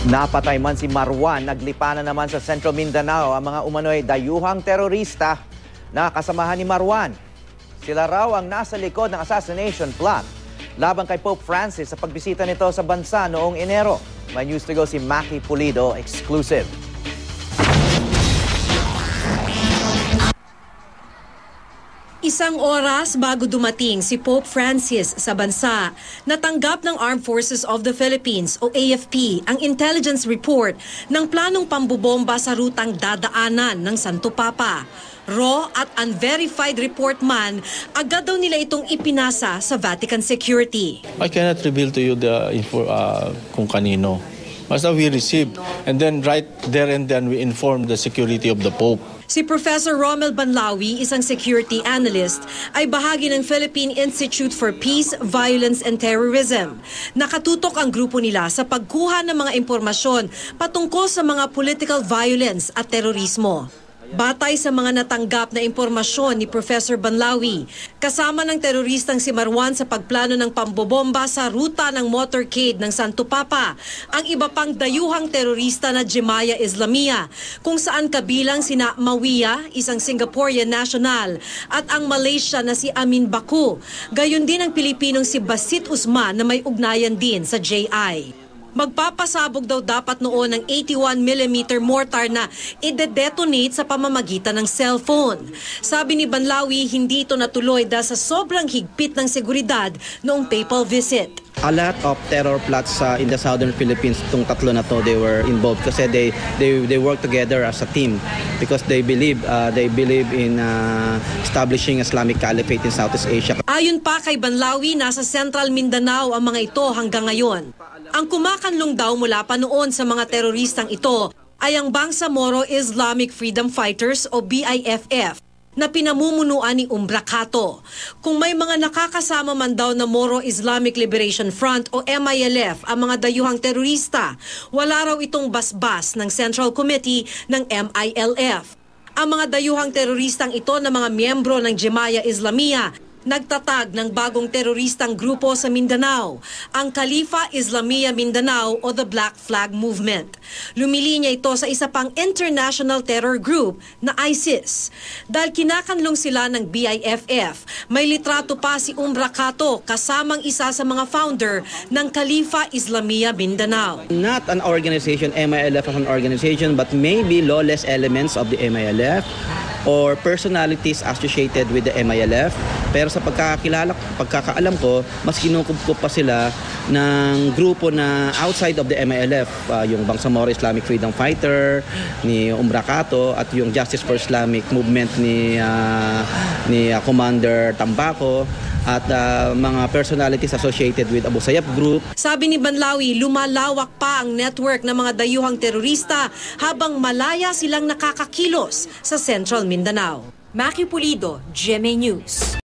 Napatay man si Marwan, naglipanan naman sa Central Mindanao ang mga umano'y dayuhang terorista na kasamahan ni Marwan. Sila raw ang nasa likod ng assassination plot laban kay Pope Francis sa pagbisita nito sa bansa noong Enero. May news to go si Maki Pulido, exclusive. Isang oras bago dumating si Pope Francis sa bansa, natanggap ng Armed Forces of the Philippines o AFP ang intelligence report ng planong pambobomba sa rutang dadaanan ng Santo Papa. Raw at unverified report man, agad daw nila itong ipinasa sa Vatican Security. I cannot reveal to you the info kung kanino. Basta we received, and then right there and then we informed the security of the Pope. Si Professor Romel Banlawi, isang security analyst, ay bahagi ng Philippine Institute for Peace, Violence and Terrorism. Nakatutok ang grupo nila sa pagkuha ng mga impormasyon patungkol sa mga political violence at terorismo. Batay sa mga natanggap na impormasyon ni Professor Banlawi, kasama ng teroristang si Marwan sa pagplano ng pambobomba sa ruta ng motorcade ng Santo Papa, ang iba pang dayuhang terorista na Jemaah Islamiyah, kung saan kabilang sina Mawiyah, isang Singaporean national, at ang Malaysia na si Amin Baku. Gayon din ang Pilipinong si Basit Usman na may ugnayan din sa JI. Magpapasabog daw dapat noon ng 81mm mortar na ide-detonate sa pamamagitan ng cellphone. Sabi ni Banlawi, hindi ito natuloy dahil sa sobrang higpit ng seguridad noong papal visit. A lot of terror plots in the southern Philippines, itong tatlo na to, they were involved kasi they work together as a team because they believe in establishing Islamic Caliphate in Southeast Asia. Ayon pa kay Banlawi, nasa Central Mindanao ang mga ito hanggang ngayon. Ang kumakanlong daw mula pa noon sa mga teroristang ito ay ang Bangsamoro Islamic Freedom Fighters o BIFF na pinamumunuan ni Umbracato. Kung may mga nakakasama man daw na Moro Islamic Liberation Front o MILF ang mga dayuhang terorista, wala raw itong basbas ng Central Committee ng MILF. Ang mga dayuhang teroristang ito na mga miyembro ng Jemaah Islamiyah nagtatag ng bagong teroristang grupo sa Mindanao, ang Khalifa Islamiyah Mindanao o the Black Flag Movement. Lumilinya ito sa isa pang international terror group na ISIS. Dahil kinakanlong sila ng BIFF, may litrato pa si Umbracato kasamang isa sa mga founder ng Khalifa Islamiyah Mindanao. Not an organization, MILF as an organization, but maybe lawless elements of the MILF or personalities associated with the MILF. Pero sa pagkakaalam ko, mas kinukupkup pa sila ng grupo na outside of the MILF, yung Bangsamoro Islamic Freedom Fighter, ni Umbracato, at yung Justice for Islamic Movement ni Commander Tambaco, at mga personalities associated with Abu Sayyaf Group. Sabi ni Banlawi, lumalawak pa ang network ng mga dayuhang terorista habang malaya silang nakakakilos sa Central Mindanao. Maki Pulido, GMA News.